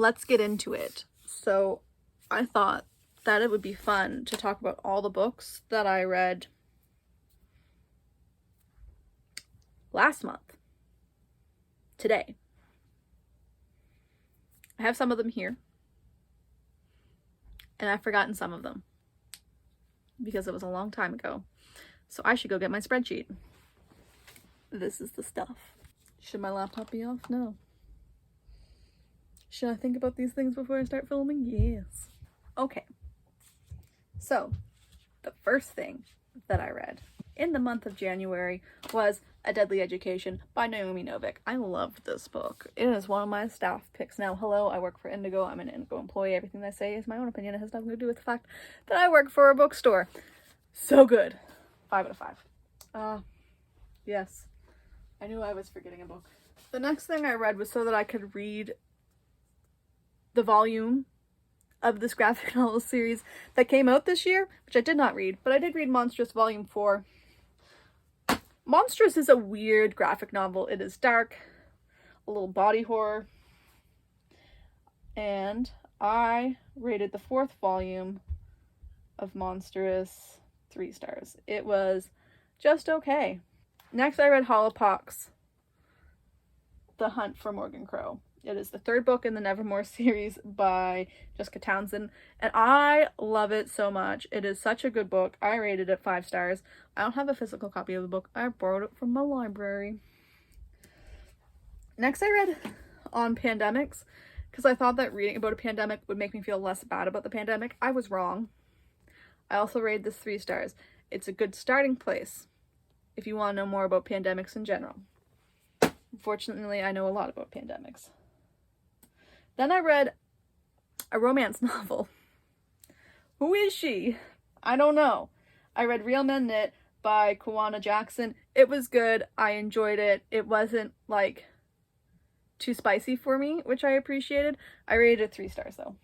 let's get into it. So I thought that it would be fun to talk about all the books that I read last month, today. I have some of them here, and I've forgotten some of them because it was a long time ago. So I should go get my spreadsheet. This is the stuff. Should my laptop be off? No. Should I think about these things before I start filming? Yes. Okay. So, the first thing that I read in the month of January was A Deadly Education by Naomi Novik. I loved this book. It is one of my staff picks. Now, hello, I work for Indigo. I'm an Indigo employee. Everything I say is my own opinion. It has nothing to do with the fact that I work for a bookstore. So good. 5 out of 5. Yes. I knew I was forgetting a book. The next thing I read was so that I could read the volume of this graphic novel series that came out this year, which I did not read, but I did read Monstrous Volume 4. Monstrous is a weird graphic novel. It is dark, a little body horror, and I rated the 4th volume of Monstrous 3 stars. It was just okay. Next I read Hollowpox, The Hunt for Morgan Crow. It is the 3rd book in the Nevermore series by Jessica Townsend, and I love it so much. It is such a good book. I rated it 5 stars. I don't have a physical copy of the book. I borrowed it from my library. Next I read On Pandemics, because I thought that reading about a pandemic would make me feel less bad about the pandemic. I was wrong. I also rated this 3 stars. It's a good starting place if you want to know more about pandemics in general. Unfortunately, I know a lot about pandemics. Then I read a romance novel. Who is she? I don't know. I read Real Men Knit by Kawana Jackson. It was good. I enjoyed it. It wasn't, like, too spicy for me, which I appreciated. I rated it 3 stars, though.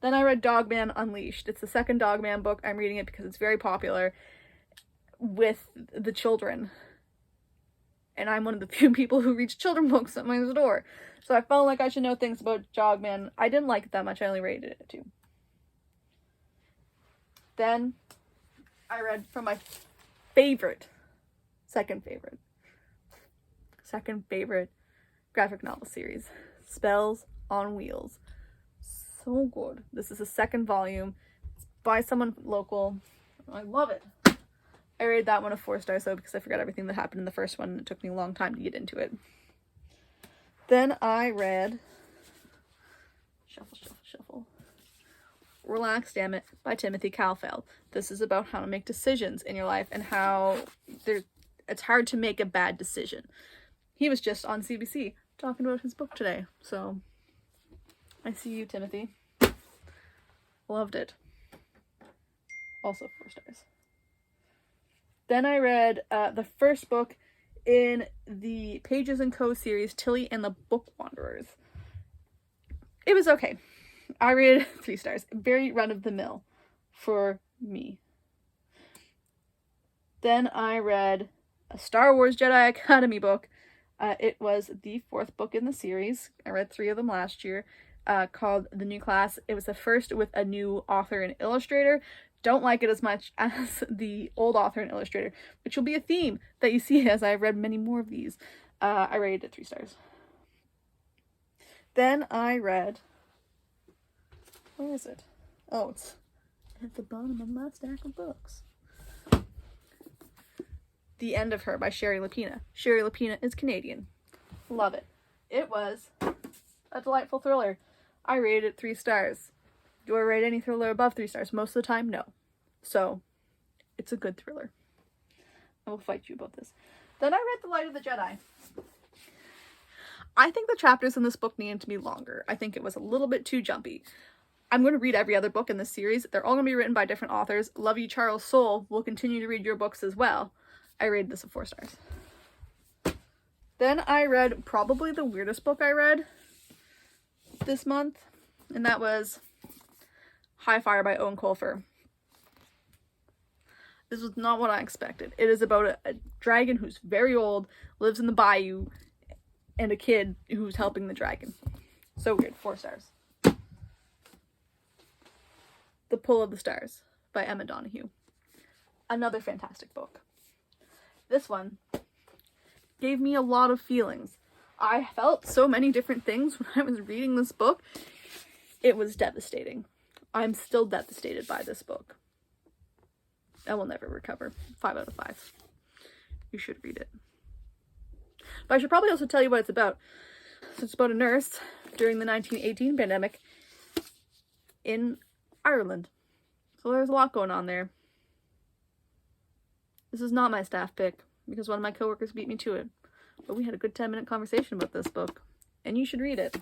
Then I read Dogman Unleashed. It's the 2nd Dogman book. I'm reading it because it's very popular with the children. And I'm one of the few people who reads children books at my store. So I felt like I should know things about Dogman. I didn't like it that much. I only rated it 2. Then I read from my second favorite graphic novel series, Spells on Wheels. So good. This is the 2nd volume. It's by someone local. I love it. I rated that one a 4 stars though because I forgot everything that happened in the first one and it took me a long time to get into it. Then I read Shuffle. Relax, Dammit by Timothy Calfell. This is about how to make decisions in your life and how it's hard to make a bad decision. He was just on CBC talking about his book today, so I see you, Timothy. Loved it. Also 4 stars. Then I read the first book in the Pages & Co. series, Tilly and the Book Wanderers. It was okay. I rated 3 stars. Very run-of-the-mill for me. Then I read a Star Wars Jedi Academy book. It was the 4th book in the series. I read 3 of them last year, called The New Class. It was the first with a new author and illustrator. Don't like it as much as the old author and illustrator, which will be a theme that you see as I've read many more of these. I rated it 3 stars. Then I read, where is it? Oh, it's at the bottom of my stack of books. The End of Her by Sherry Lapina. Sherry Lapina is Canadian. Love it. It was a delightful thriller. I rated it 3 stars. Do I rate any thriller above 3 stars? Most of the time, no. So, it's a good thriller. I will fight you about this. Then I read The Light of the Jedi. I think the chapters in this book needed to be longer. I think it was a little bit too jumpy. I'm going to read every other book in this series. They're all going to be written by different authors. Love you, Charles Soule. Will continue to read your books as well. I rated this a 4 stars. Then I read probably the weirdest book I read this month, and that was High Fire by Owen Colfer. This was not what I expected. It is about a dragon who's very old, lives in the bayou, and a kid who's helping the dragon. So weird. 4 stars. The Pull of the Stars by Emma Donoghue. Another fantastic book. This one gave me a lot of feelings. I felt so many different things when I was reading this book. It was devastating. I'm still devastated by this book. I will never recover. 5 out of 5. You should read it. But I should probably also tell you what it's about. So it's about a nurse during the 1918 pandemic in Ireland. So there's a lot going on there. This is not my staff pick because one of my coworkers beat me to it. But we had a good 10-minute conversation about this book, and you should read it.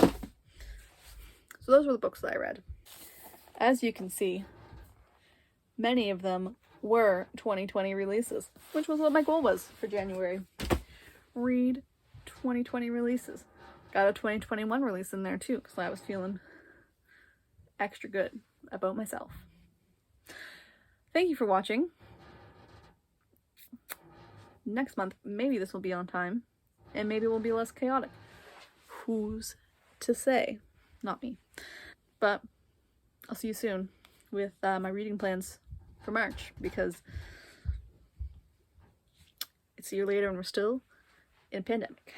So those were the books that I read. As you can see, many of them were 2020 releases, which was what my goal was for January. Read 2020 releases. Got a 2021 release in there too, because I was feeling extra good about myself. Thank you for watching. Next month, maybe this will be on time, and maybe it will be less chaotic. Who's to say? Not me. But I'll see you soon with my reading plans for March, because it's a year later and we're still in a pandemic.